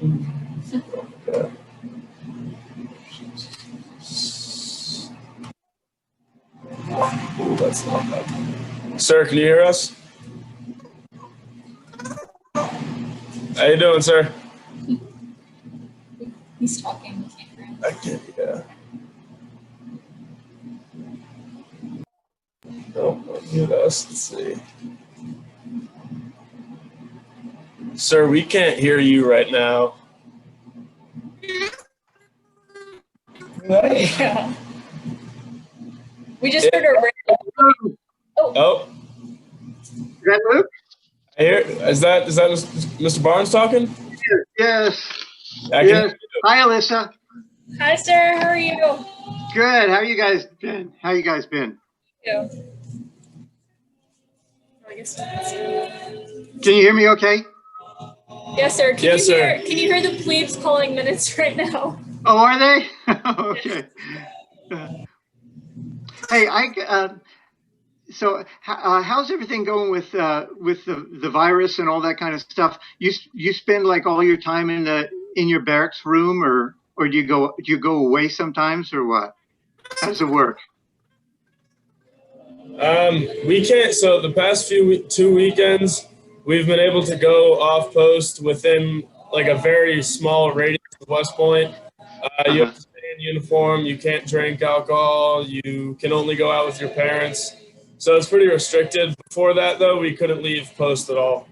Yeah. Ooh, that's not bad. Sir, can you hear us? How you doing, sir? He's talking. I can't, yeah. Oh, mute us. Let's see. Sir, we can't hear you right now. Yeah. We just heard a radio. Oh. Is that Luke? I hear. Is that Mr. Barnes talking? Yes. I can Yes. hear you. Hi, Alyssa. Hi, sir. How are you? Good. How you guys been? How you guys been? Yeah. I guess. Can you hear me okay? Yes, sir. Yes, sir. Can you hear the plebes calling minutes right now? Oh, are they? Okay. Hey, so how's everything going with the virus and all that kind of stuff? You spend like all your time in your barracks room, or do you go away sometimes, or what? How does it work? We can't. So the past 2 weekends, we've been able to go off post within like a very small radius of West Point. You have to stay in uniform. You can't drink alcohol. You can only go out with your parents. So it's pretty restricted. Before that, though, we couldn't leave post at all.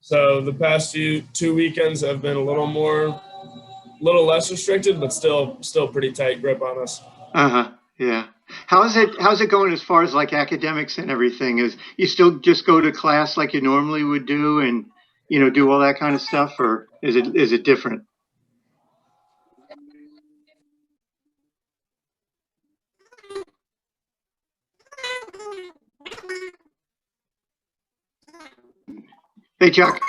So the past 2 weekends have been a little less restricted, but still pretty tight grip on us. Yeah. How's it going as far as like academics and everything? Is you still just go to class like you normally would do, and do all that kind of stuff, or is it different? Hey, Chuck.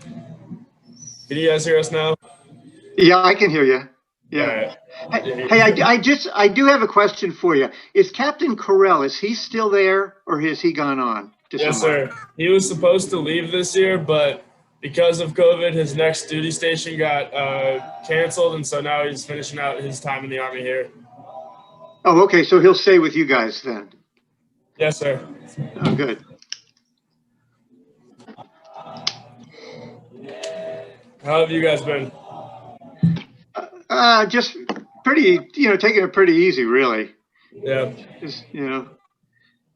Can you guys hear us now? Yeah, I can hear you. Yeah. Right. Hey, I do have a question for you. Is Captain Corell, is he still there, or has he gone on? Yes, sir. He was supposed to leave this year, but because of COVID, his next duty station got canceled, and so now he's finishing out his time in the Army here. Oh, okay. So he'll stay with you guys then? Yes, sir. Oh, good. How have you guys been? Just pretty, taking it pretty easy, really. Yeah. Just,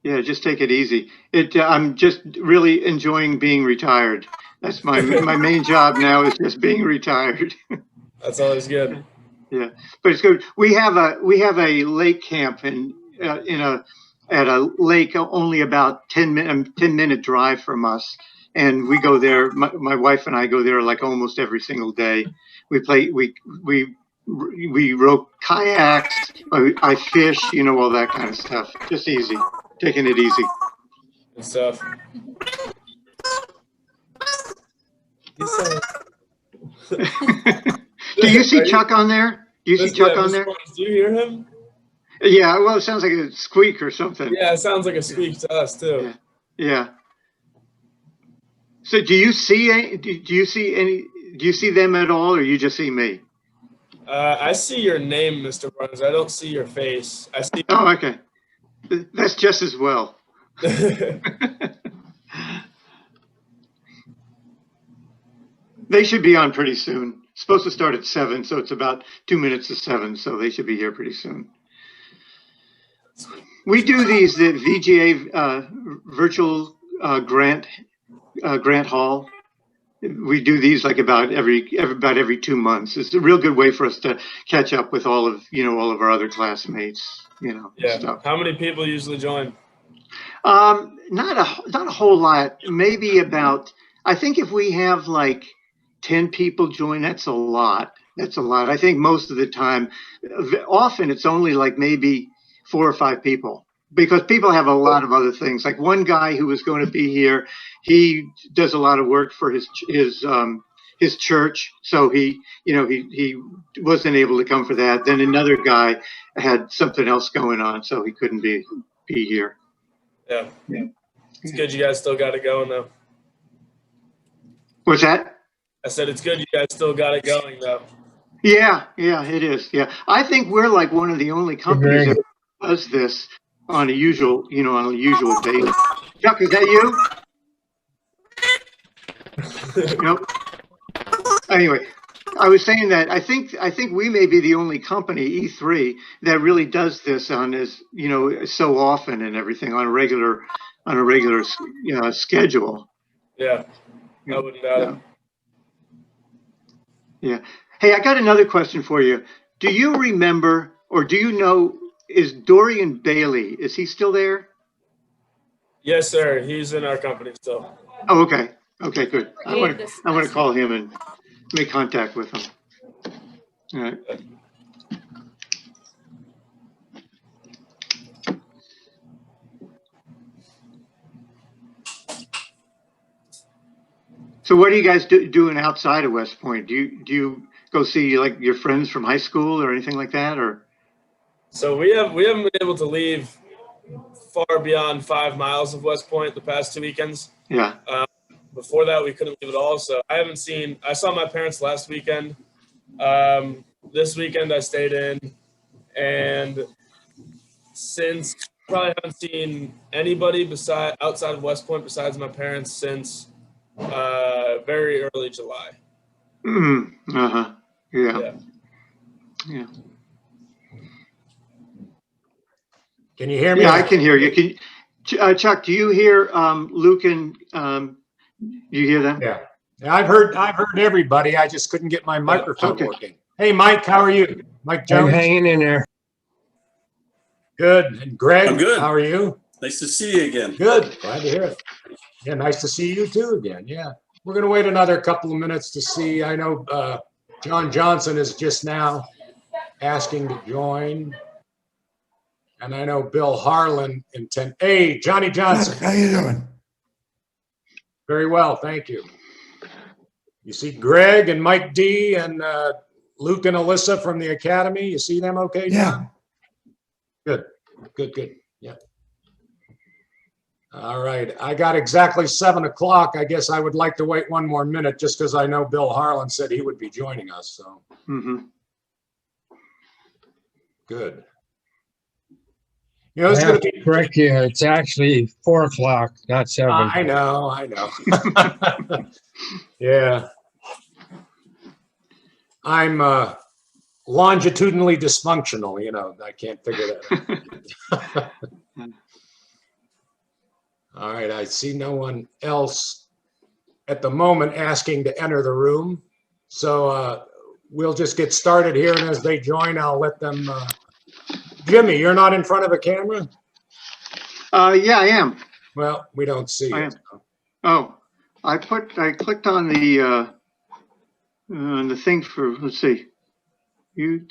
just take it easy. I'm just really enjoying being retired. That's my main job now, is just being retired. That's always good. Yeah, but it's good. We have a lake camp at a lake only about 10-minute drive from us, and we go there. My wife and I go there like almost every single day. We row kayaks. I fish, all that kind of stuff. Just easy, taking it easy. Good stuff. Do you see Chuck on there? Do you see Chuck on there? Do you hear him? Yeah, well, it sounds like a squeak or something. Yeah, it sounds like a squeak to us too. Yeah. So do you see them at all, or you just see me? I see your name, Mr. Barnes. I don't see your face. I see. Oh, okay. That's just as well. They should be on pretty soon. It's supposed to start at 7, so it's about 2 minutes to 7, so they should be here pretty soon. We do these at VGA virtual grant hall. We do these like about every 2 months. It's a real good way for us to catch up with all of our other classmates. Yeah. Stuff. How many people usually join? Not a whole lot. Maybe about. I think if we have like 10 people join, that's a lot. I think most of the time, often it's only like maybe 4 or 5 people, because people have a lot of other things. Like one guy who was going to be here, he does a lot of work for his church, so he wasn't able to come for that. Then another guy had something else going on, so he couldn't be here. Yeah. It's good you guys still got it going though. What's that? I said it's good you guys still got it going though. Yeah, it is. Yeah, I think we're like one of the only companies that does this on a usual, basis. Chuck, is that you? Nope. Anyway, I was saying that I think we may be the only company, E3, that really does this on so often and everything on a regular schedule. Yeah, I wouldn't doubt it. Yeah. Hey, I got another question for you. Do you remember, or do you know, is Dorian Bailey, is he still there? Yes, sir. He's in our company still. Oh, okay. Okay, good. I want to call him and make contact with him. All right. So what are you guys doing outside of West Point? Do you go see like your friends from high school or anything like that, or? So we haven't been able to leave far beyond 5 miles of West Point the past 2 weekends. Yeah. Before that, we couldn't leave at all. So I saw my parents last weekend. This weekend I stayed in, and since probably haven't seen anybody outside of West Point besides my parents since very early July. Uh-huh. Yeah. Can you hear me? Yeah, I can hear you. Chuck, do you hear Luke and you hear them? Yeah. I've heard everybody. I just couldn't get my microphone working. Hey, Mike, how are you? Mike Jones? I'm hanging in there. Good. And Greg, I'm good. How are you? Nice to see you again. Good. Glad to hear it. Yeah, nice to see you too again. Yeah. We're going to wait another couple of minutes to see. I know John Johnson is just now asking to join. And I know Bill Harlan Hey, Johnny Johnson. How you doing? Very well, thank you. You see Greg and Mike D and Luke and Alyssa from the Academy. You see them okay, John? Yeah. Good. Yeah. All right. I got exactly 7 o'clock. I guess I would like to wait one more minute just because I know Bill Harlan said he would be joining us. So. Good. You know, I have to correct you. It's actually 4 o'clock, not 7. I know. Yeah. I'm longitudinally dysfunctional, I can't figure that out. All right, I see no one else at the moment asking to enter the room. So we'll just get started here, and as they join, I'll let them. Jimmy, you're not in front of a camera? Yeah, I am. Well, we don't see I it. am. Oh, I clicked on the thing for, let's see, you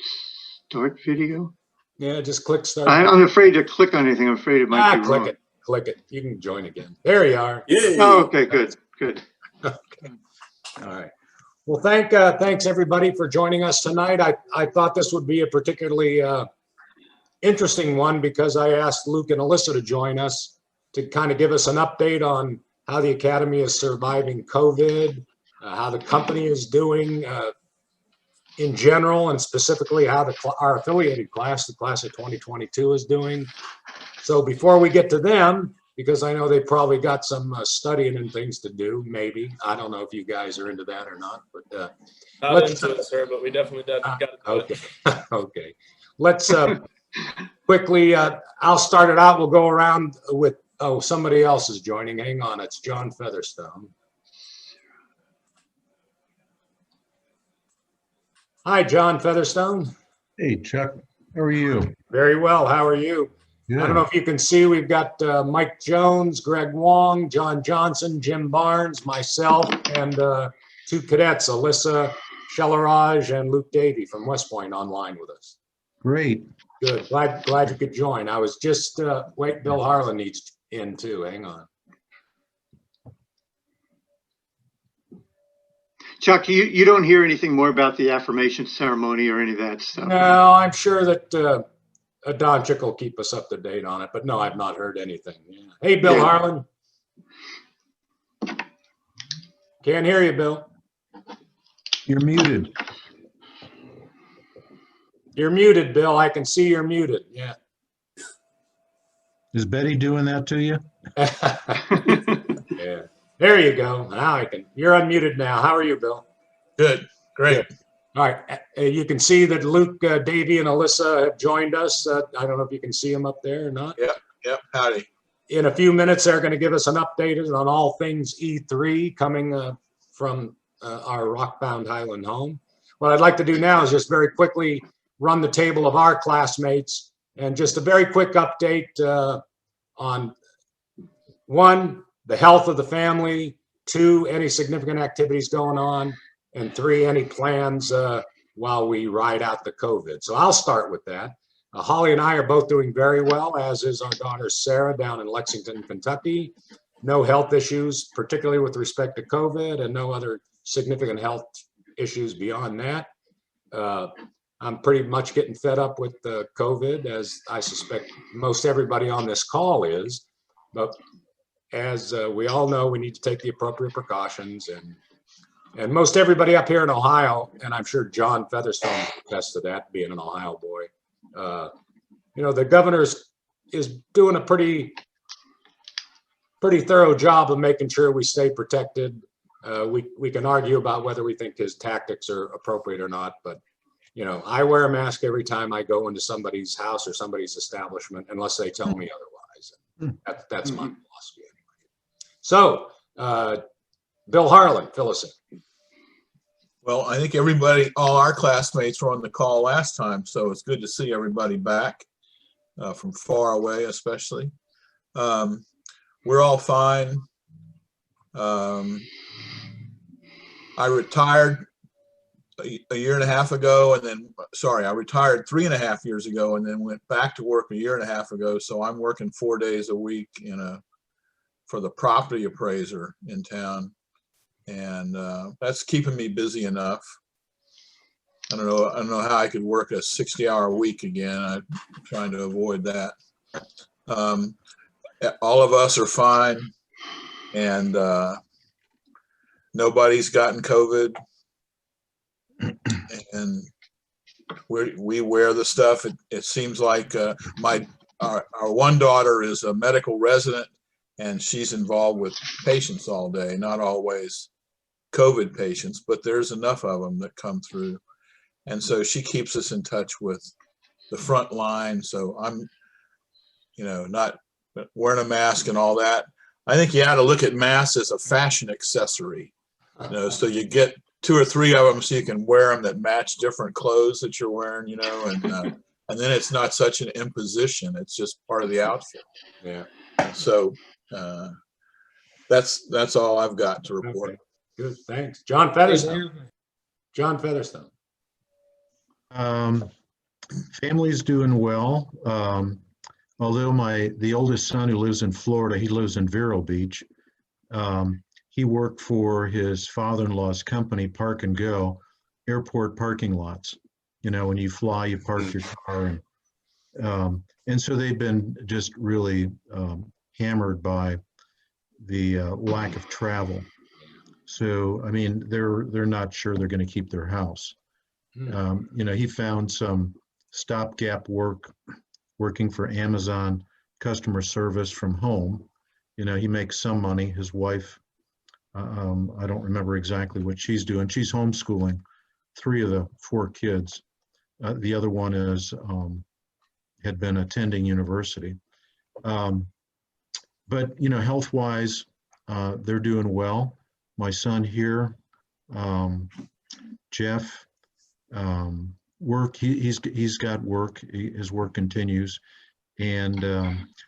start video. Yeah, just click start. I'm afraid to click on anything. I'm afraid it might be wrong. Click it. You can join again. There you are. Yay. Oh, okay, good. Okay. All right. Well, thanks everybody for joining us tonight. I thought this would be a particularly interesting one because I asked Luke and Alyssa to join us to kind of give us an update on how the Academy is surviving COVID, how the company is doing in general, and specifically how our affiliated class, the class of 2022, is doing. So before we get to them, because I know they probably got some studying and things to do, maybe. I don't know if you guys are into that or not, but Not into it, sir, but we definitely got to do it. Okay. Let's quickly, I'll start it out. We'll go around with, somebody else is joining. Hang on, it's John Featherstone. Hi, John Featherstone. Hey, Chuck. How are you? Very well. How are you? Good. I don't know if you can see, we've got Mike Jones, Greg Wong, John Johnson, Jim Barnes, myself, and 2 cadets, Alyssa Shellerage and Luke Davey from West Point online with us. Great. Good. Glad you could join. I was just, wait, Bill Harlan needs in too. Hang on. Chuck, you don't hear anything more about the affirmation ceremony or any of that stuff? No, I'm sure that Don Chick will keep us up to date on it, but no, I've not heard anything. Yeah. Hey, Bill Harlan. Can't hear you, Bill. You're muted. You're muted, Bill. I can see you're muted. Yeah. Is Betty doing that to you? Yeah. There you go. Now I can. You're unmuted now. How are you, Bill? Good, great. Good. All right. You can see that Luke, Davey, and Alyssa have joined us. I don't know if you can see them up there or not. Yep, howdy. In a few minutes, they're going to give us an update on all things E3 coming from our Rockbound Highland home. What I'd like to do now is just very quickly run the table of our classmates and just a very quick update on 1, the health of the family, 2, any significant activities going on, and 3, any plans while we ride out the COVID. So I'll start with that. Holly and I are both doing very well, as is our daughter Sarah down in Lexington, Kentucky. No health issues, particularly with respect to COVID, and no other significant health issues beyond that. I'm pretty much getting fed up with COVID, as I suspect most everybody on this call is. But as we all know, we need to take the appropriate precautions. And most everybody up here in Ohio, and I'm sure John Featherstone can attest to that, being an Ohio boy, the governor is doing a pretty thorough job of making sure we stay protected. We can argue about whether we think his tactics are appropriate or not, but I wear a mask every time I go into somebody's house or somebody's establishment, unless they tell me otherwise. That's my philosophy anyway. So, Bill Harlan, fill us in. Well, I think all our classmates were on the call last time, so it's good to see everybody back from far away, especially. We're all fine. I retired a year and a half ago, and then, I retired 3.5 years ago, and then went back to work a year and a half ago. So I'm working 4 days a week for the property appraiser in town. And that's keeping me busy enough. I don't know how I could work a 60-hour week again. I'm trying to avoid that. All of us are fine, and nobody's gotten COVID. And we wear the stuff. It seems like our one daughter is a medical resident, and she's involved with patients all day, not always COVID patients, but there's enough of them that come through. And so she keeps us in touch with the front line. So I'm, not wearing a mask and all that. I think you ought to look at masks as a fashion accessory, so you get 2 or 3 of them so you can wear them that match different clothes that you're wearing, and then it's not such an imposition. It's just part of the outfit. Yeah. So that's all I've got to report. Okay. Good, thanks. John Featherstone. John Featherstone. Family's doing well. Although the oldest son, who lives in Florida, he lives in Vero Beach. He worked for his father-in-law's company, Park and Go, airport parking lots. When you fly, you park your car, and so they've been just really hammered by the lack of travel. So, I mean, they're not sure they're going to keep their house. He found some stopgap work working for Amazon customer service from home. He makes some money. His wife, I don't remember exactly what she's doing. She's homeschooling 3 of the 4 kids. The other one had been attending university. But, health-wise, they're doing well. My son here, Jeff, work, he's got work. His work continues. And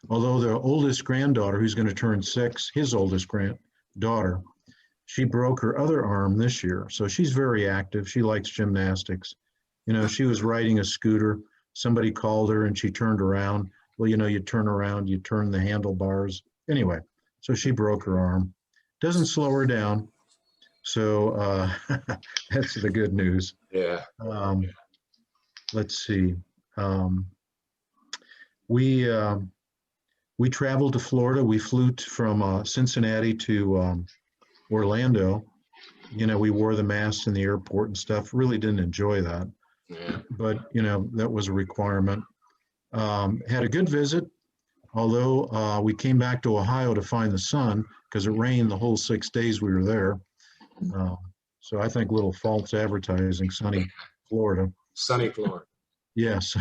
although the oldest granddaughter, who's going to turn 6, his oldest granddaughter, she broke her other arm this year. So she's very active. She likes gymnastics. She was riding a scooter. Somebody called her and she turned around. Well, you turn around, you turn the handlebars. Anyway, so she broke her arm. Doesn't slow her down. So that's the good news. Yeah. Let's see. We traveled to Florida. We flew from Cincinnati to Orlando, we wore the masks in the airport and stuff. Really didn't enjoy that. Yeah. But, that was a requirement. Had a good visit, although we came back to Ohio to find the sun because it rained the whole 6 days we were there. So I think a little false advertising, sunny Florida. Sunny Florida. Yes.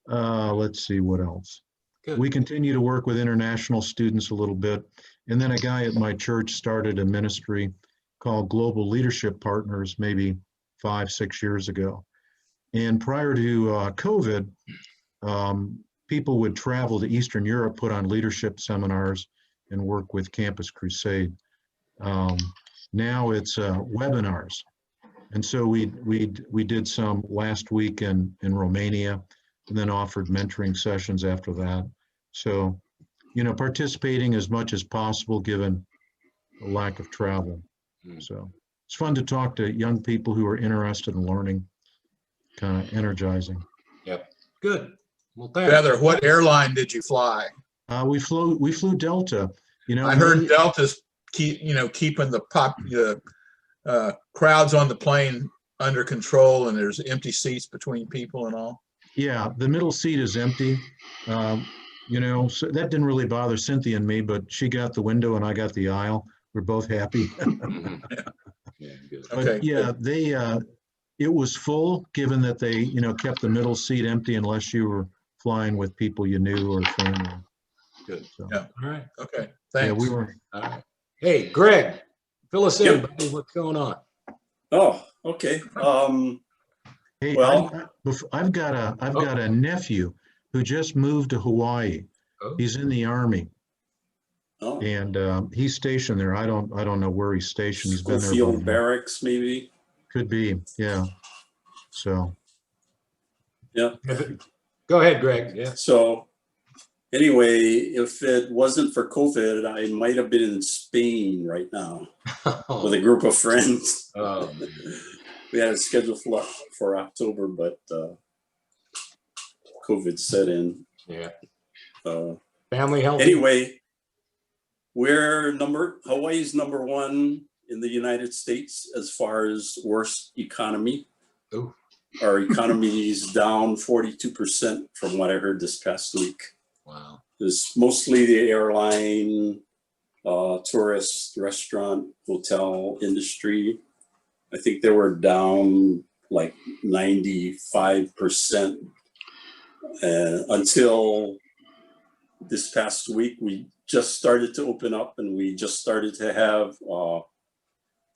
Let's see what else. Good. We continue to work with international students a little bit. And then a guy at my church started a ministry called Global Leadership Partners maybe 5-6 years ago. And prior to COVID, people would travel to Eastern Europe, put on leadership seminars, and work with Campus Crusade. Now it's webinars. And so we did some last week in Romania, and then offered mentoring sessions after that. So, participating as much as possible given the lack of travel. So it's fun to talk to young people who are interested in learning, kind of energizing. Yep. Good. Well, thanks. Heather, what airline did you fly? We flew Delta. I heard Delta's keeping the crowds on the plane under control, and there's empty seats between people and all. Yeah, the middle seat is empty. So that didn't really bother Cynthia and me, but she got the window and I got the aisle. We're both happy. Yeah, good. But Okay. yeah, it was full, given that they, kept the middle seat empty unless you were flying with people you knew or family. Good. So, Yeah. All right. Okay, yeah, thanks. we were. All right. Hey, Greg, fill us in, Yep. buddy. What's going on? Oh, okay. Hey, Well- I've got a nephew who just moved to Hawaii. Oh. He's in the Army, Oh, and he's stationed there. I don't know where he's stationed. He's been there. Schofield about a month. Barracks, maybe. Could be, yeah. So, Yeah. Go ahead, Greg. Yeah. So anyway, if it wasn't for COVID, I might have been in Spain right now with a group of friends. Oh, We had it scheduled for October, but COVID set in. yeah. Family health. Anyway, Hawaii's number one in the United States as far as worst economy. Ooh. Our economy is down 42% from what I heard this past week. Wow. It's mostly the airline, tourist, restaurant, hotel industry. I think they were down like 95% until this past week. We just started to open up and we just started to have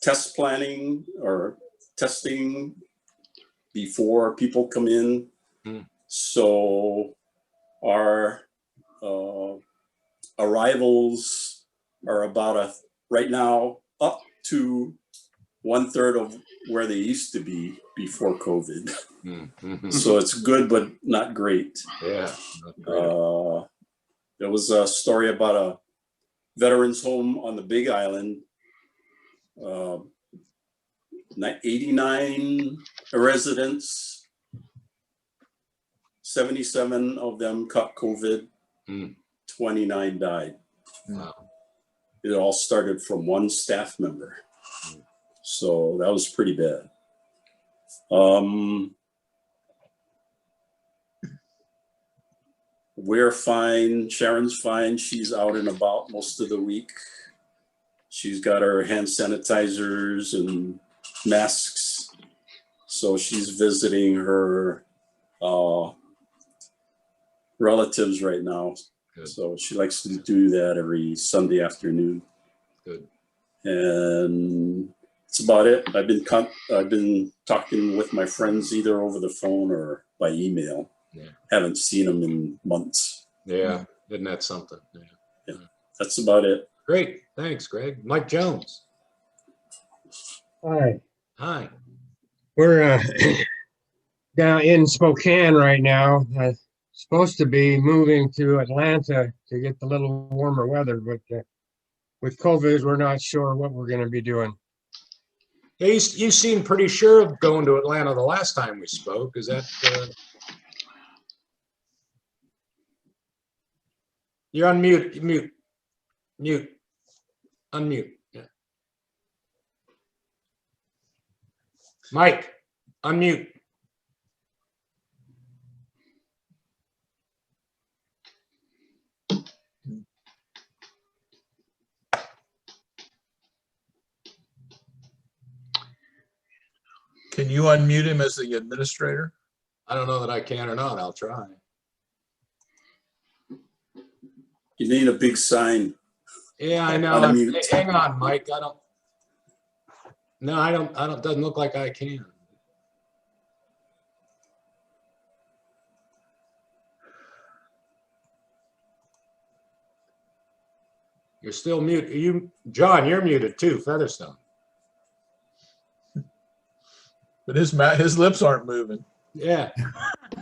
test planning or testing before people come in. So our arrivals are about right now up to 1/3 of where they used to be before COVID. So it's good, but not great. Yeah. Not great. There was a story about a veterans home on the Big Island. 89 residents, 77 of them caught COVID, 29 died. Wow. It all started from one staff member. So that was pretty bad. We're fine. Sharon's fine. She's out and about most of the week. She's got her hand sanitizers and masks. So she's visiting her relatives right now. Good. So she likes to do that every Sunday afternoon. Good. And that's about it. I've been talking with my friends either over the phone or by email. Yeah. Haven't seen them in months. Yeah. Isn't that something? Yeah. That's about it. Great. Thanks, Greg. Mike Jones. Hi, Hi. we're down in Spokane right now. Supposed to be moving to Atlanta to get the little warmer weather, but with COVID, we're not sure what we're going to be doing. Yeah, you seemed pretty sure of going to Atlanta the last time we spoke. Is that? You're on mute. Mute. Unmute. Yeah. Mike, unmute. Can you unmute him as the administrator? I don't know that I can or not. I'll try. You need a big sign. Yeah, I know. Unmute. Hang on, Mike. No, I don't, doesn't look like I can. You're still mute. John, you're muted too, Featherstone. But his lips aren't moving. Yeah.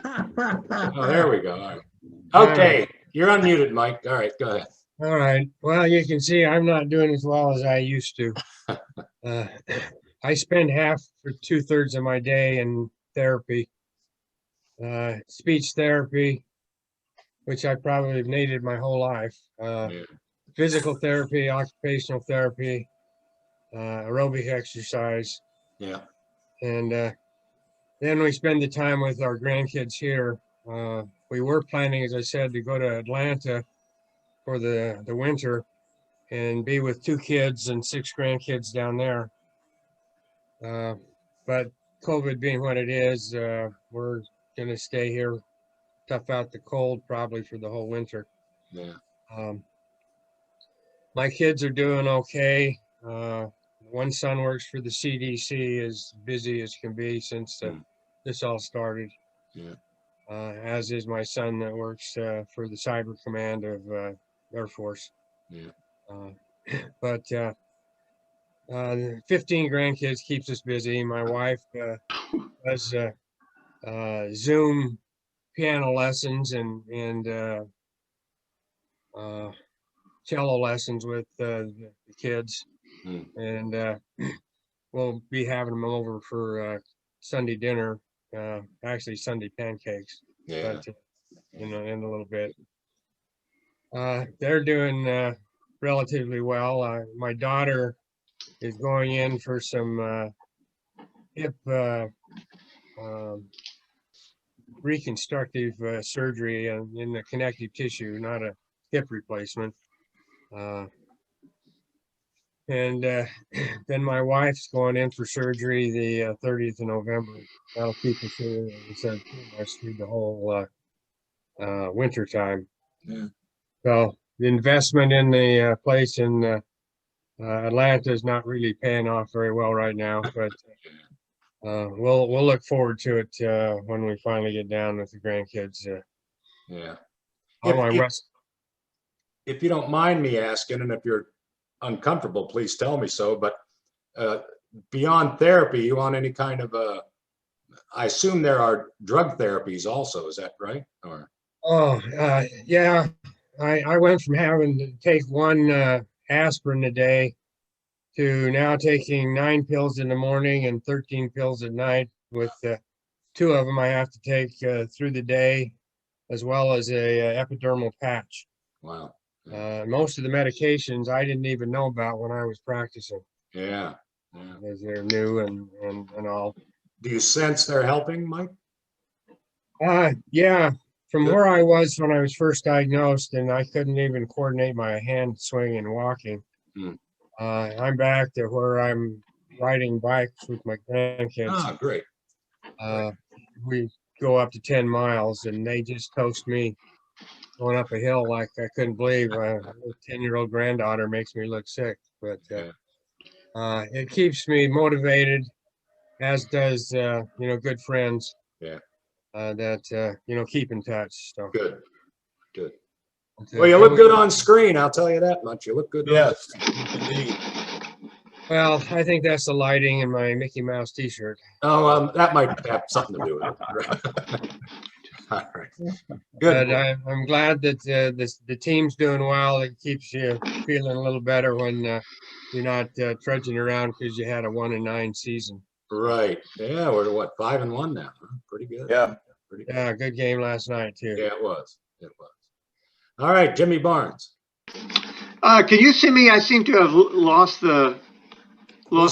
Oh, there we go. All right. Okay, you're unmuted, Mike. All right, go ahead. All right. Well, you can see I'm not doing as well as I used to. I spend half or 2/3 of my day in therapy, speech therapy, which I probably have needed my whole life. Yeah. Physical therapy, occupational therapy, aerobic exercise. Yeah. And then we spend the time with our grandkids here. We were planning, as I said, to go to Atlanta for the winter and be with 2 kids and 6 grandkids down there. But COVID being what it is, we're going to stay here, tough out the cold probably for the whole winter. Yeah. My kids are doing okay. One son works for the CDC, as busy as can be since this all started. Yeah. As is my son that works for the Cyber Command of Air Force. Yeah. But 15 grandkids keeps us busy. My wife does Zoom piano lessons and cello lessons with the kids. And we'll be having them over for Sunday dinner, actually Sunday pancakes. Yeah. But, in a little bit. They're doing relatively well. My daughter is going in for some hip reconstructive surgery in the connective tissue, not a hip replacement. And then my wife's going in for surgery the 30th of November. That'll keep us here, as I said, pretty much through the whole winter time. Yeah. So the investment in the place in Atlanta is not really paying off very well right now, but we'll look forward to it when we finally get down with the grandkids. Yeah. If you don't mind me asking, and if you're uncomfortable, please tell me so, but beyond therapy, you want any kind of I assume there are drug therapies also, is that right? Or yeah, I went from having to take 1 aspirin a day to now taking 9 pills in the morning and 13 pills at night, with 2 of them I have to take through the day, as well as a epidermal patch. Wow. Most of the medications I didn't even know about when I was practicing. Yeah. As they're new and all. Do you sense they're helping, Mike? Yeah. From Good. where I was when I was first diagnosed, and I couldn't even coordinate my hand swing and walking. I'm back to where I'm riding bikes with my grandkids. Ah, great. We go up to 10 miles and they just toast me going up a hill like I couldn't believe. A 10-year-old granddaughter makes me look sick, but it keeps me motivated, as does good friends. Yeah. That keep in touch. So Good. Well, you look good on screen, I'll tell you that much. You look good. Yes, indeed. Well, I think that's the lighting in my Mickey Mouse t-shirt. Oh, that might have something to do with it. All right. Good. But I'm glad that the team's doing well. It keeps you feeling a little better when you're not trudging around because you had a 1-9 season. Right. Yeah, we're what, 5-1 now. Huh? Pretty good. Yeah. Pretty good. Yeah, good game last night too. Yeah, it was. All right, Jimmy Barnes. Can you see me? I seem to have lost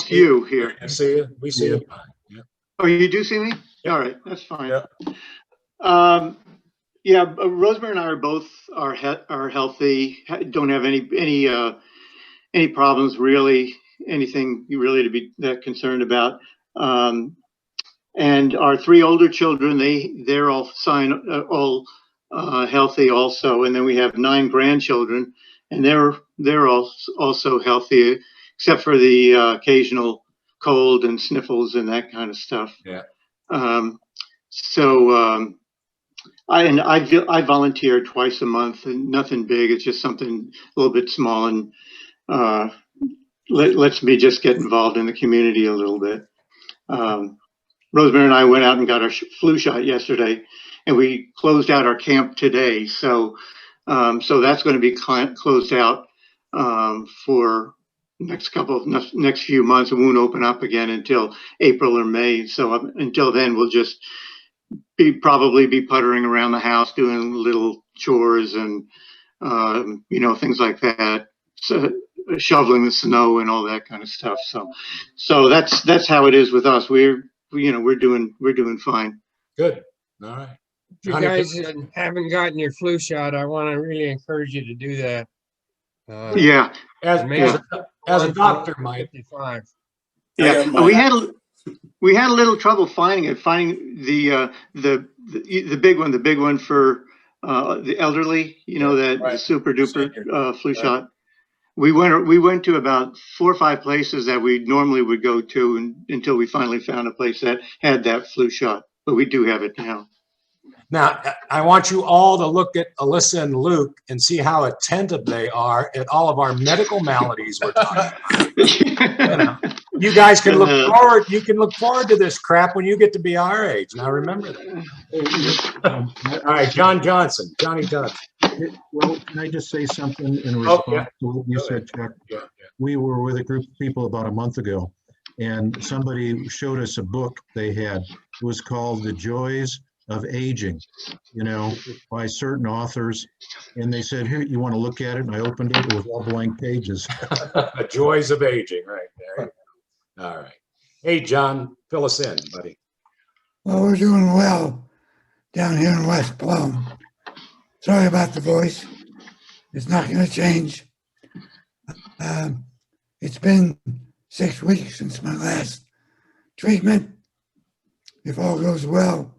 you here. I see you. We see you. Yeah. Oh, you do see me? All right, that's fine. Yeah. Yeah, Rosemary and I are healthy. Don't have any problems really. Anything you really to be that concerned about. And our 3 older children, they're all healthy also. And then we have 9 grandchildren, and they're also healthy, except for the occasional cold and sniffles and that kind of stuff. Yeah. I volunteer twice a month, and nothing big. It's just something a little bit small, and lets me just get involved in the community a little bit. Rosemary and I went out and got our flu shot yesterday, and we closed out our camp today. So that's going to be closed out for next few months. It won't open up again until April or May. So until then, we'll just probably be puttering around the house, doing little chores and things like that. So, shoveling the snow and all that kind of stuff. So that's how it is with us. We're doing fine. Good. All right. If you guys haven't gotten your flu shot, I want to really encourage you to do that. Yeah. As a doctor, Mike. 55. Yeah, we had a little trouble finding the big one for the elderly. That Right. the super duper flu Right. shot. We went to about 4 or 5 places that we normally would go to until we finally found a place that had that flu shot. But we do have it now. Now, I want you all to look at Alyssa and Luke and see how attentive they are at all of our medical maladies we're talking about. You guys can look forward. You can look forward to this crap when you get to be our age. Now, remember that. All right, Johnny Johnson. Well, can I just say something in response to what you said, Chuck? Yeah. We were with a group of people about a month ago, and somebody showed us a book they had. It was called The Joys of Aging, by certain authors. And they said, here, you want to look at it? And I opened it. It was all blank pages. The Joys of Aging, right there. All right. Hey, John, fill us in, buddy. Well, we're doing well down here in West Plum. Sorry about the voice. It's not going to change. It's been 6 weeks since my last treatment. If all goes well,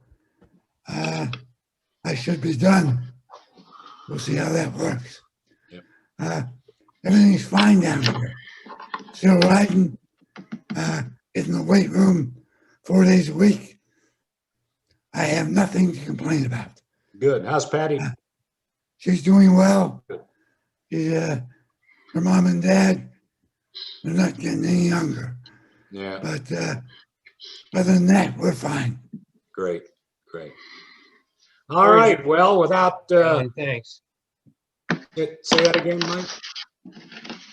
I should be done. We'll see how that works. Yep. Everything's fine down here. Still riding in the weight room 4 days a week. I have nothing to complain about. Good. How's Patty? She's doing well. Her mom and dad, they're not getting any younger. Yeah. But other than that, we're fine. Great. All right. Well, without Thanks. say that again, Mike.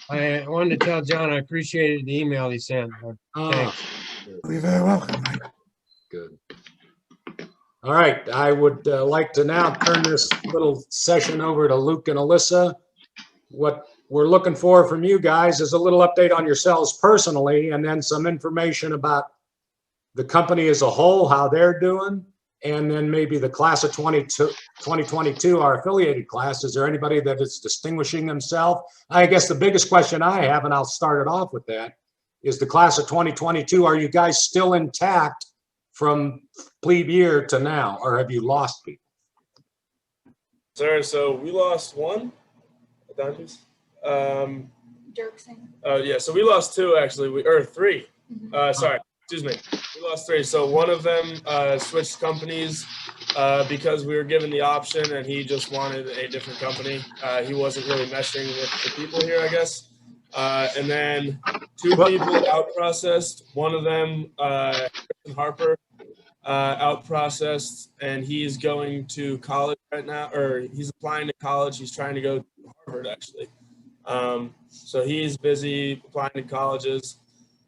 I wanted to tell John I appreciated the email he sent. Thanks. You're very welcome, Mike. Good. All right. I would like to now turn this little session over to Luke and Alyssa. What we're looking for from you guys is a little update on yourselves personally, and then some information about the company as a whole, how they're doing, and then maybe the class of 2022, our affiliated class. Is there anybody that is distinguishing themselves? I guess the biggest question I have, and I'll start it off with that, is the class of 2022, are you guys still intact from plebe year to now, or have you lost people? Sir, so we lost one. Dirksing. Yeah, so we lost 2 actually, or 3. Sorry, excuse me. We lost 3. So one of them switched companies because we were given the option, and he just wanted a different company. He wasn't really meshing with the people here, I guess. And then 2 people out processed. One of them, Harper, out processed, and he's going to college right now, or he's applying to college. He's trying to go to Harvard, actually. So he's busy applying to colleges.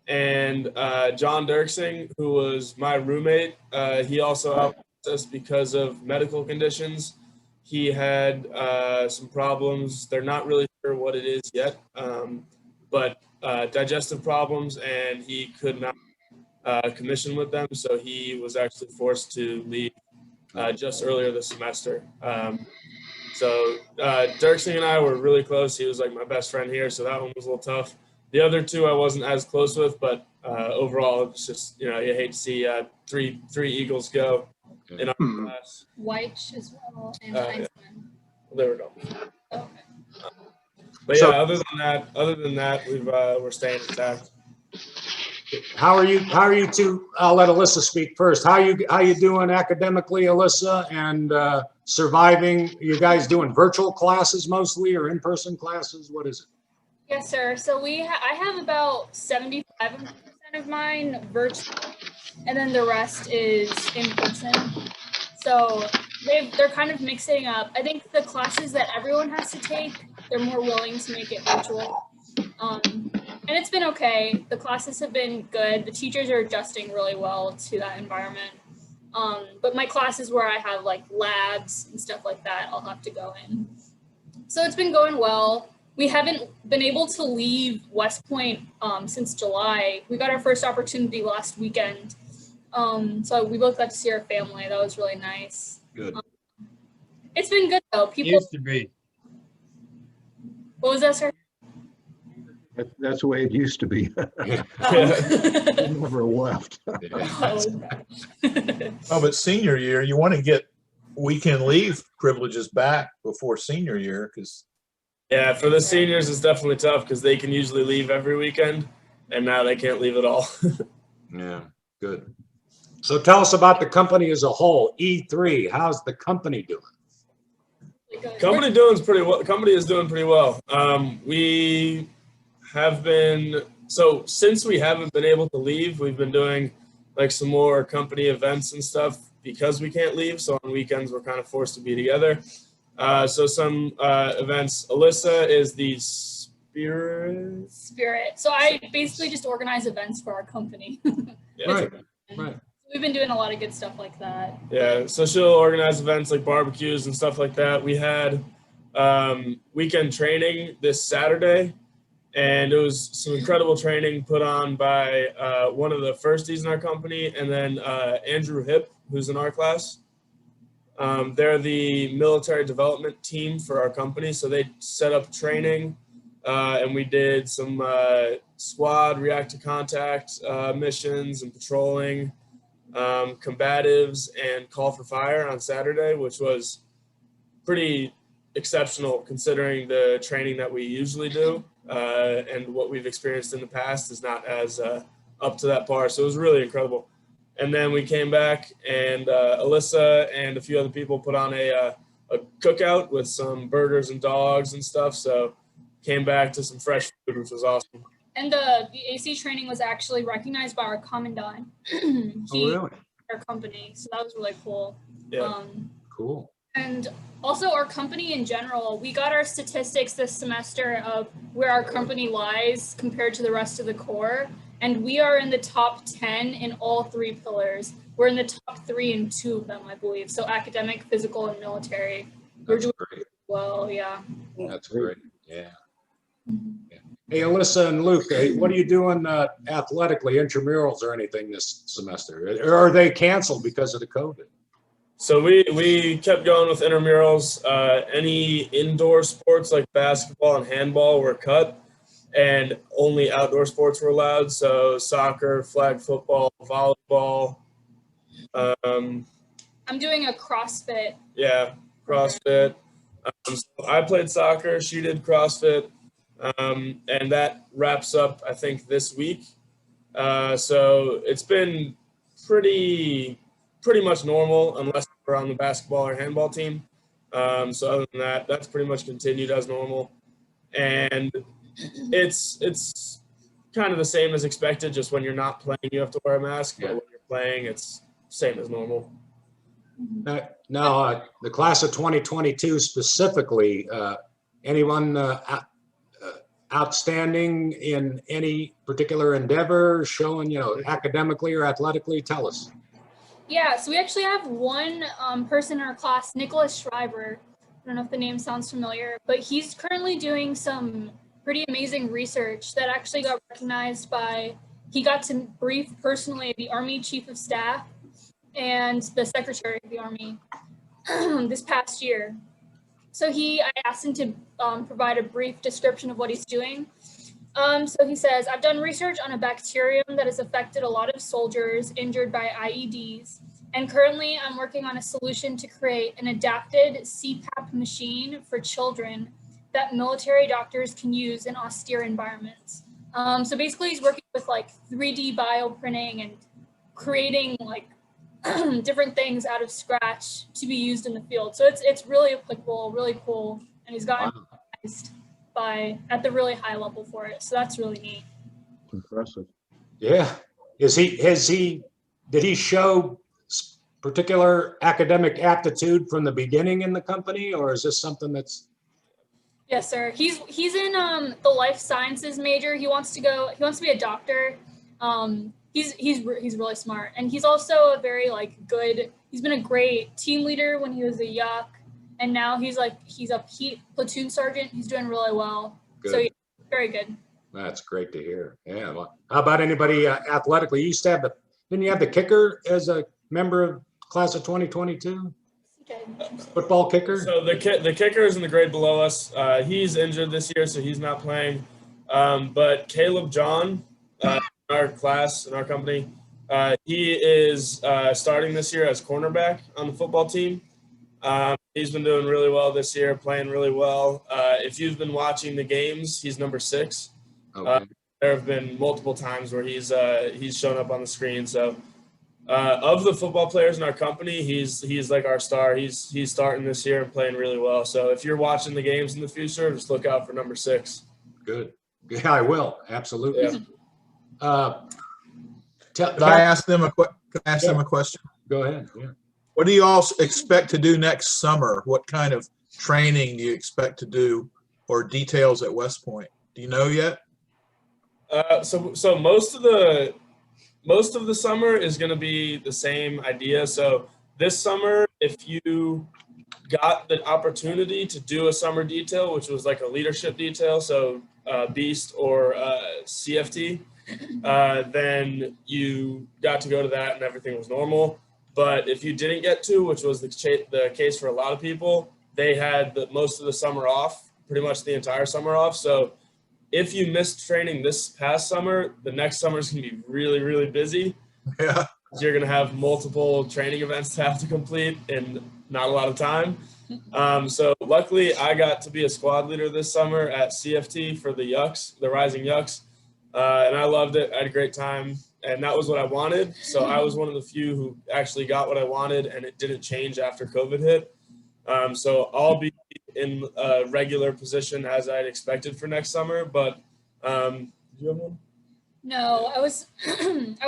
And John Dirksing, who was my roommate, he also out processed because of medical conditions. He had some problems. They're not really sure what it is yet, but digestive problems, and he could not commission with them, so he was actually forced to leave just earlier this semester. So Dirksen and I were really close. He was like my best friend here, so that one was a little tough. The other two I wasn't as close with, but overall, it's just, you hate to see three Eagles go in our class. Weich as well, and Yeah. Heinzman. Well, there we go. Okay. But So- yeah, other than that, we're staying intact. How are you two? I'll let Alyssa speak first. How you doing academically, Alyssa, and surviving? You guys doing virtual classes mostly or in-person classes? What is it? Yes, sir. So I have about 75% of mine virtual, and then the rest is in person. So they're kind of mixing up. I think the classes that everyone has to take, they're more willing to make it virtual. And it's been okay. The classes have been good. The teachers are adjusting really well to that environment. But my classes where I have like labs and stuff like that, I'll have to go in. So it's been going well. We haven't been able to leave West Point since July. We got our first opportunity last weekend. So we both got to see our family. That was really nice. Good. It's been good though. People. Used to be. What was that, sir? That's the way it used to be. Oh. Never left. Oh, but senior year, you want to get weekend leave privileges back before senior year, because Yeah, for the seniors, it's definitely tough because they can usually leave every weekend, and now they can't leave at all. Yeah, good. So tell us about the company as a whole. E3, how's the company doing? Company is doing pretty well. We have been, so since we haven't been able to leave, we've been doing like some more company events and stuff because we can't leave. So on weekends, we're kind of forced to be together. So some events. Alyssa is the Spirit. So I basically just organize events for our company. Yeah. Right. We've been doing a lot of good stuff like that. Yeah, so she'll organize events like barbecues and stuff like that. We had weekend training this Saturday, and it was some incredible training put on by one of the firsties in our company, and then Andrew Hipp, who's in our class. They're the military development team for our company, so they set up training, and we did some squad react to contact missions and patrolling, combatives, and call for fire on Saturday, which was pretty exceptional considering the training that we usually do, and what we've experienced in the past is not as up to that par. So it was really incredible. And then we came back, and Alyssa and a few other people put on a cookout with some burgers and dogs and stuff. So came back to some fresh food, which was awesome. And the AC training was actually recognized by our commandant. Really? Our company, so that was really cool. Yeah. Cool. And also our company in general, we got our statistics this semester of where our company lies compared to the rest of the Corps. And we are in the top 10 in all 3 pillars. We're in the top 3 in 2 of them, I believe. So academic, physical, and military. We're doing Great. well, yeah. That's great. Yeah. Hey, Alyssa and Luke, what are you doing athletically, intramurals or anything this semester? Or are they canceled because of the COVID? So we kept going with intramurals. Any indoor sports like basketball and handball were cut, and only outdoor sports were allowed. So soccer, flag football, volleyball. I'm doing a CrossFit. Yeah, CrossFit. So I played soccer. She did CrossFit, and that wraps up, I think, this week. So it's been pretty much normal, unless we're on the basketball or handball team. So other than that, that's pretty much continued as normal, and it's kind of the same as expected. Just when you're not playing, you have to wear a mask, but when you're playing, it's same as normal. Now, the class of 2022 specifically, anyone outstanding in any particular endeavor, showing, academically or athletically? Tell us. Yeah, so we actually have one person in our class, Nicholas Schreiber. I don't know if the name sounds familiar, but he's currently doing some pretty amazing research that actually got recognized by he got to brief personally the Army Chief of Staff and the Secretary of the Army this past year. So I asked him to provide a brief description of what he's doing. So he says, I've done research on a bacterium that has affected a lot of soldiers injured by IEDs. And currently I'm working on a solution to create an adapted CPAP machine for children that military doctors can use in austere environments. So basically he's working with like 3D bioprinting and creating like different things out of scratch to be used in the field. So it's really applicable, really cool. And he's gotten recognized at the really high level for it. So that's really neat. Impressive. Yeah. Did he show particular academic aptitude from the beginning in the company, or is this something that's? Yes, sir. He's in the life sciences major. He wants to be a doctor. He's really smart, and he's also a very he's been a great team leader when he was a Yuck, and now he's a platoon sergeant. He's doing really well. Good. So very good. That's great to hear. Yeah. Well, how about anybody athletically? You used to have didn't you have the kicker as a member of class of 2022? Football kicker? So the kicker is in the grade below us. He's injured this year, so he's not playing. But Caleb John, in our class, in our company, he is starting this year as cornerback on the football team. He's been doing really well this year, playing really well. If you've been watching the games, he's number 6. Okay. There have been multiple times where he's shown up on the screen. So of the football players in our company, he's like our star. He's starting this year and playing really well. So if you're watching the games in the future, just look out for number 6. Good. Yeah, I will. Absolutely. Yeah. Could I ask them a question? Go ahead. Yeah. What do you all expect to do next summer? What kind of training do you expect to do, or details at West Point? Do you know yet? So most of the summer is going to be the same idea. So this summer, if you got the opportunity to do a summer detail, which was like a leadership detail, so Beast or CFT, then you got to go to that and everything was normal. But if you didn't get to, which was the case for a lot of people, they had most of the summer off, pretty much the entire summer off. So if you missed training this past summer, the next summer is going to be really, really busy. Yeah. You're going to have multiple training events to have to complete in not a lot of time. So luckily, I got to be a squad leader this summer at CFT for the Yucks, the Rising Yucks, and I loved it. I had a great time, and that was what I wanted. So I was one of the few who actually got what I wanted, and it didn't change after COVID hit. So I'll be in a regular position as I'd expected for next summer. But do you have one? No, I was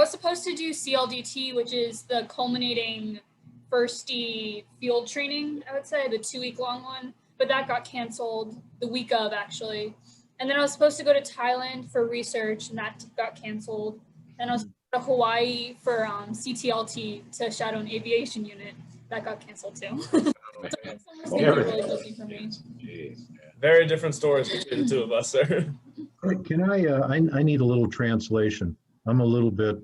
supposed to do CLDT, which is the culminating firsty field training, I would say, the 2-week-long one, but that got canceled the week of, actually. And then I was supposed to go to Thailand for research, and that got canceled. Then I was to Hawaii for CTLT, to shadow an aviation unit. That got canceled too. So really busy for me. Very different stories between the two of us, sir. Can I need a little translation. I'm a little bit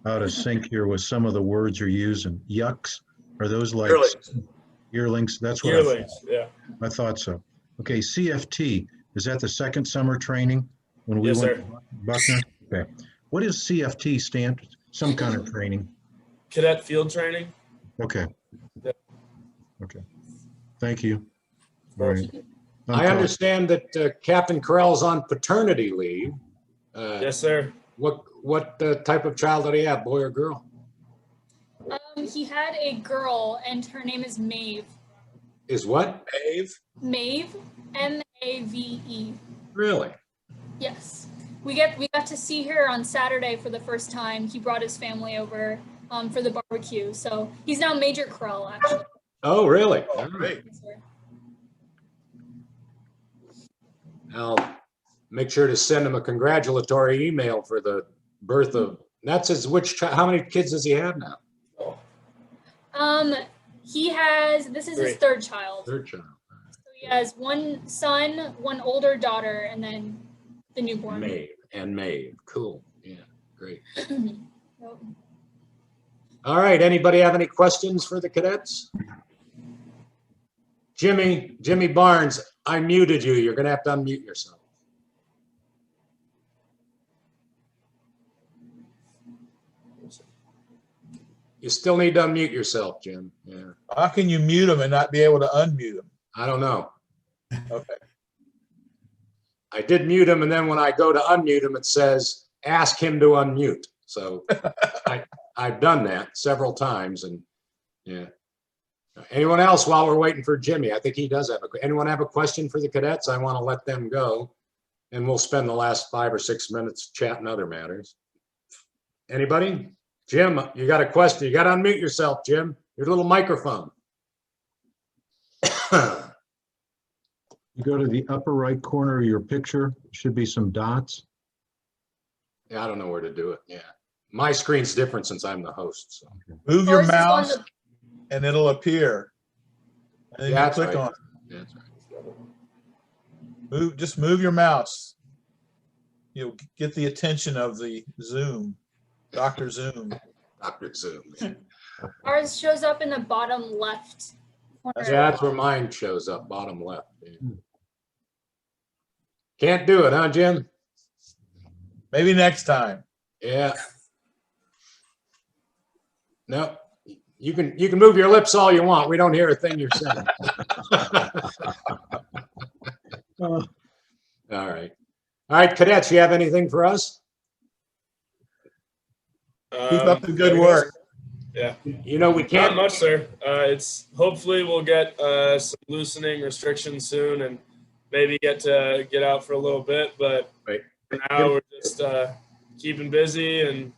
out of sync here with some of the words you're using. Yucks, are those like yearlings? That's what Yearlings, yeah. I thought so. Okay, CFT, is that the second summer training when we Yes, went sir. to Buckner? Okay. What does CFT stand? Some kind of training. Cadet field training. Okay. Yep. Okay. Thank you. All right. I understand that Captain Carell's on paternity leave. Yes, sir. What type of child did he have, boy or girl? He had a girl, and her name is Maeve. Is what? Maeve, M-A-V-E. Really? Yes. We got to see her on Saturday for the first time. He brought his family over for the barbecue. So he's now Major Carell, actually. Oh, really? Oh, great. Yes, sir. I'll make sure to send him a congratulatory email for the birth of. That's his how many kids does he have now? He has. This is his third child. Third child. So he has one son, one older daughter, and then the newborn. Maeve. Cool. Yeah. Great. Yep. All right, anybody have any questions for the cadets? Jimmy Barnes, I muted you. You're gonna have to unmute yourself. You still need to unmute yourself, Jim. Yeah, How can you mute them and not be able to unmute them? I don't know. Okay. I did mute him, and then when I go to unmute him, it says, ask him to unmute. So I've done that several times, and yeah. Anyone else while we're waiting for Jimmy? I think he does have anyone have a question for the cadets? I want to let them go, and we'll spend the last 5 or 6 minutes chatting other matters. Anybody? Jim, you got a question? You got to unmute yourself, Jim. Your little microphone. You go to the upper right corner of your picture, should be some dots. Yeah, I don't know where to do it. Yeah. My screen's different since I'm the host. So. Move your Yours is on mouse the- and it'll appear. And then Yeah, you that's click right. on it. Yeah, that's right. Just move your mouse. You'll get the attention of the Zoom, Dr. Zoom. Dr. Zoom. Yeah. Ours shows up in the bottom left corner. Yeah, that's where mine shows up, bottom left. Yeah. Can't do it, huh, Jim? Maybe next time. Yeah. No, you can move your lips all you want. We don't hear a thing you're saying. All right. All right, cadets, you have anything for us? Keep up the good I guess- work. Yeah. You know, we Not can't. much, sir. It's hopefully we'll get some loosening restrictions soon and maybe get out for a little bit. But Right. for now, we're just keeping busy and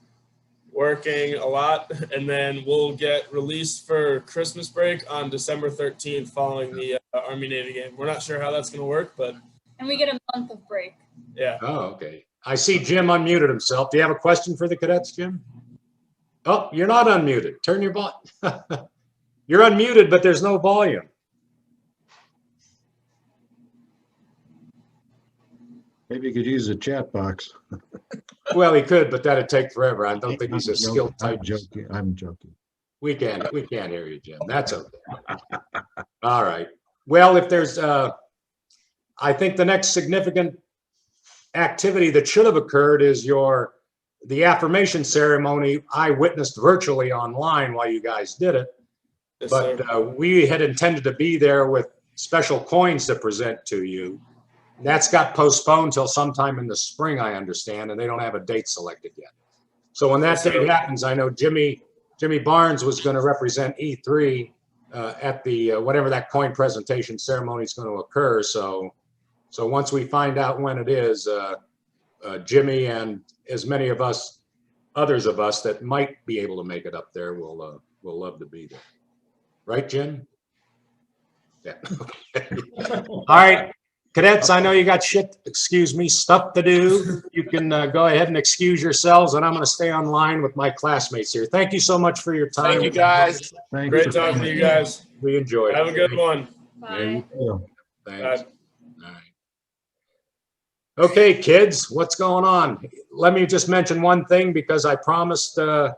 working a lot, and then we'll get released for Christmas break on December 13th following the Army Navy game. We're not sure how that's going to work, but And we get a month of break. yeah. Oh, okay. I see Jim unmuted himself. Do you have a question for the cadets, Jim? Oh, you're not unmuted. Turn your volume. You're unmuted, but there's no volume. Maybe you could use the chat box. Well, he could, but that'd take forever. I don't think he's a I'm skilled joking. typist. I'm joking. We can't hear you, Jim. That's okay. All right. Well, if there's, I think the next significant activity that should have occurred is the affirmation ceremony. I witnessed virtually online while you guys did it, Yes, but sir. we had intended to be there with special coins to present to you. That's got postponed till sometime in the spring, I understand, and they don't have a date selected yet. So when that Yes, sir. date happens, I know Jimmy Barnes was going to represent E3 at the whatever that coin presentation ceremony is going to occur. So once we find out when it is, Jimmy and as many of us, others of us that might be able to make it up there, will love to be there. Right, Jim? Yeah. All right. Cadets, I know you got stuff to do. You can go ahead and excuse yourselves, and I'm going to stay online with my classmates here. Thank you so much for your time. Thank you, guys. Thanks Great for talking to coming. you guys. We enjoyed Have it. a good one. Bye. Yeah. Thanks. Bye. All right. Okay, kids, what's going on? Let me just mention one thing because I promised the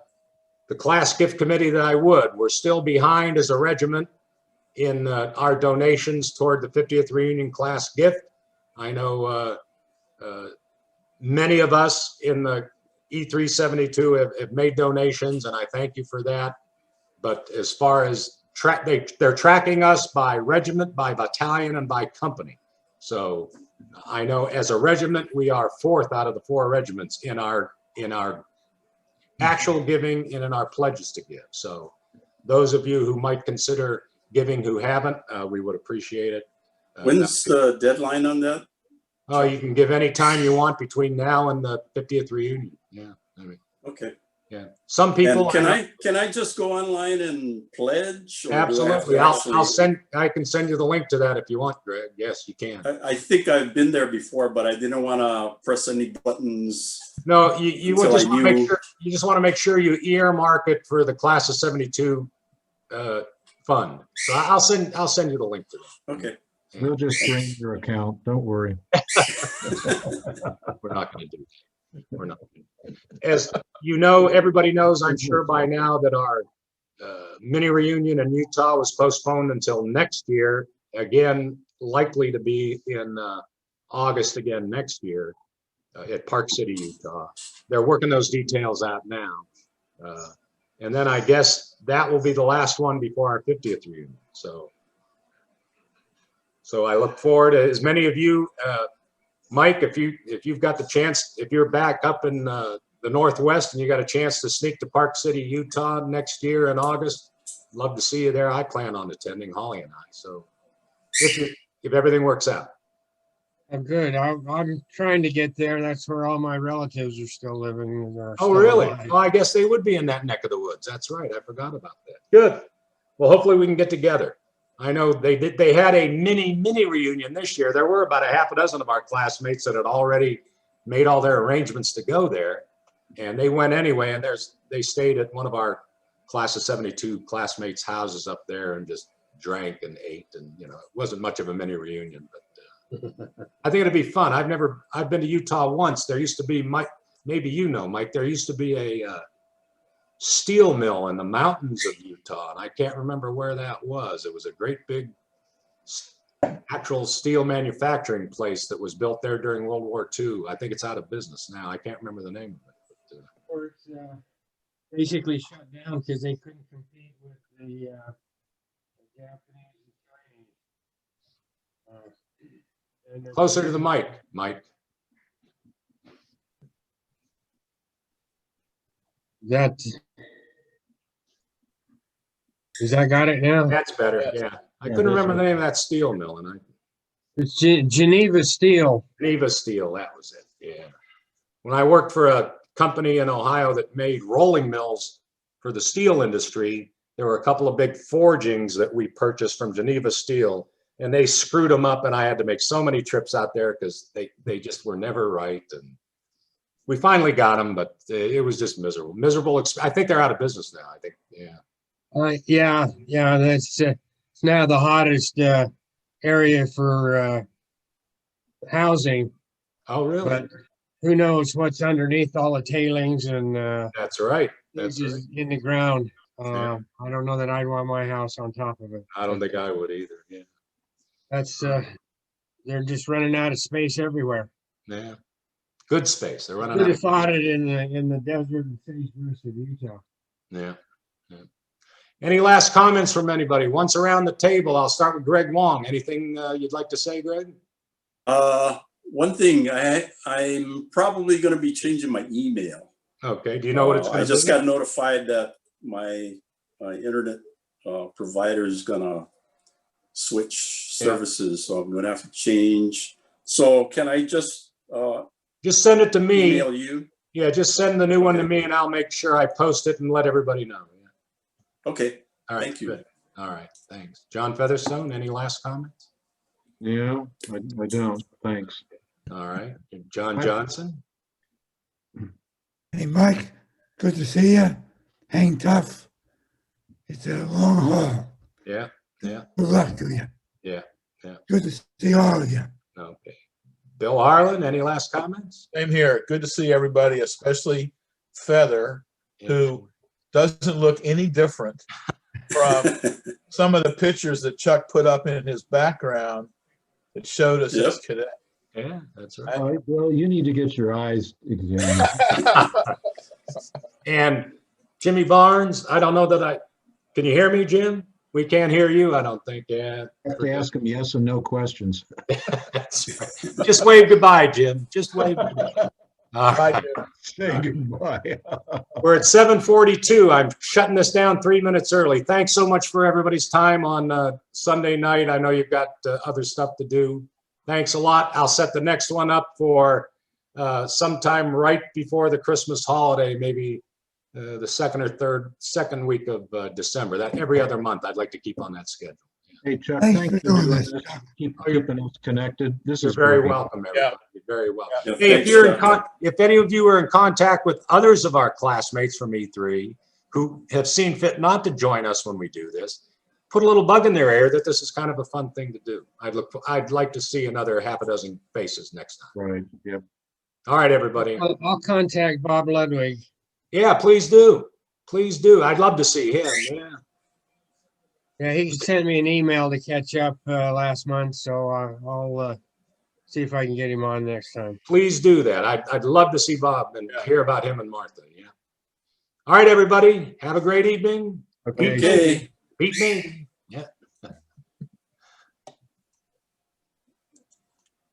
class gift committee that I would. We're still behind as a regiment in our donations toward the 50th reunion class gift. I know many of us in the E372 have made donations, and I thank you for that. But as far as they're tracking us by regiment, by battalion, and by company. So I know as a regiment, we are 4th out of the 4 regiments in our actual giving and in our pledges to give. So those of you who might consider giving who haven't, we would appreciate it. When's the deadline on that? Oh, you can give any time you want between now and the 50th reunion. Yeah, I mean, Okay. yeah. Some people. And can I just go online and pledge? Or do I have to Absolutely. actually- I can send you the link to that if you want, Greg. Yes, you can. I think I've been there before, but I didn't want to press any buttons. No, you Until just I want to make knew- sure, you just want to make sure you earmark it for the class of 72 fund. So I'll send you the link to that. Okay. We'll just drain your account. Don't worry. We're not going to do that. We're not. as you know, everybody knows, I'm sure by now, that our mini reunion in Utah was postponed until next year. Again, likely to be in August again next year at Park City, Utah. They're working those details out now. And then I guess that will be the last one before our 50th reunion. So I look forward to as many of you, Mike, if you've got the chance, if you're back up in the Northwest and you got a chance to sneak to Park City, Utah next year in August, love to see you there. I plan on attending, Holly and I. So if everything works out. I'm good. I'm trying to get there. That's where all my relatives are still living. Oh, really? Oh, I guess they would be in that neck of the woods. That's right. I forgot about that. Good. Well, hopefully we can get together. I know they had a mini reunion this year. There were about a half a dozen of our classmates that had already made all their arrangements to go there. And they went anyway. And they stayed at one of our class of 72 classmates' houses up there and just drank and ate. And, you know, it wasn't much of a mini reunion, but I think it'd be fun. I've been to Utah once. There used to be, Mike, maybe you know, Mike, there used to be a steel mill in the mountains of Utah, and I can't remember where that was. It was a great big actual steel manufacturing place that was built there during World War II. I think it's out of business now. I can't remember the name of it. Or it's basically shut down because they couldn't compete with the Japanese and Chinese. Closer to the mic, Mike. Is that got it now? That's better. Yeah. I couldn't remember the name of that steel mill, and It's Geneva Steel. Geneva Steel, that was it. Yeah. When I worked for a company in Ohio that made rolling mills for the steel industry, there were a couple of big forgings that we purchased from Geneva Steel, and they screwed them up, and I had to make so many trips out there because they just were never right. And we finally got them, but it was just miserable. I think they're out of business now. I think, yeah. Yeah. That's it's now the hottest area for housing. Oh, really? But who knows what's underneath all the tailings and that's right. That's just right. in the ground. Yeah. I don't know that I'd want my house on top of it. I don't think I would either. Yeah. That's they're just running out of space everywhere. Yeah. Good space. They're running Could out. have fought it in the desert and sagebrush of Utah. Yeah. Any last comments from anybody? Once around the table, I'll start with Greg Wong. Anything you'd like to say, Greg? One thing, I'm probably going to be changing my email. Okay. Do you know what it's going to be? I just got notified that my internet provider is going to switch services, so I'm going to have to change. So can I just send it to me? Email you? Yeah, just send the new one to me, and I'll make sure I post it and let everybody know. Yeah. Okay. All right. Thank you. Good. All right. Thanks. John Featherstone, any last comments? Yeah, I don't. Thanks. All right. John Johnson. Hey, Mike, good to see you. Hang tough. It's a long haul. Yeah. Yeah. Good luck to you. Yeah. Yeah. Good to see all of you. Okay. Bill Harlan, any last comments? Same here. Good to see everybody, especially Feather, who doesn't look any different from some of the pictures that Chuck put up in his background that showed us his cadet. Yeah, that's right. All right, Bill, you need to get your eyes examined. And Jimmy Barnes, I don't know that can you hear me, Jim? We can't hear you, I don't think. Yeah. You have to ask him yes and no questions. That's right. Just wave goodbye, Jim. Just wave goodbye. Bye, Jim. Say goodbye. We're at 7:42. I'm shutting this down 3 minutes early. Thanks so much for everybody's time on Sunday night. I know you've got other stuff to do. Thanks a lot. I'll set the next one up for sometime right before the Christmas holiday, maybe the second week of December. That every other month. I'd like to keep on that schedule. Hey, Chuck, Thanks thanks for for doing doing this, this. Chuck. Keep keeping us connected. This You're is very great. welcome, everybody. You're very welcome. Yeah, Hey, if thanks, you're Chuck. if any of you are in contact with others of our classmates from E3 who have seen fit not to join us when we do this, put a little bug in their ear that this is kind of a fun thing to do. I'd like to see another half a dozen faces next time. Right, yep. All right, everybody. I'll contact Bob Ludwig. Yeah, please do. Please do. I'd love to see him. Yeah. Yeah, he sent me an email to catch up last month, so I'll see if I can get him on next time. Please do that. I'd love to see Bob and hear about him and Martha. Yeah. All right, everybody. Have a great evening. Okay. Okay. Beat me. Yeah.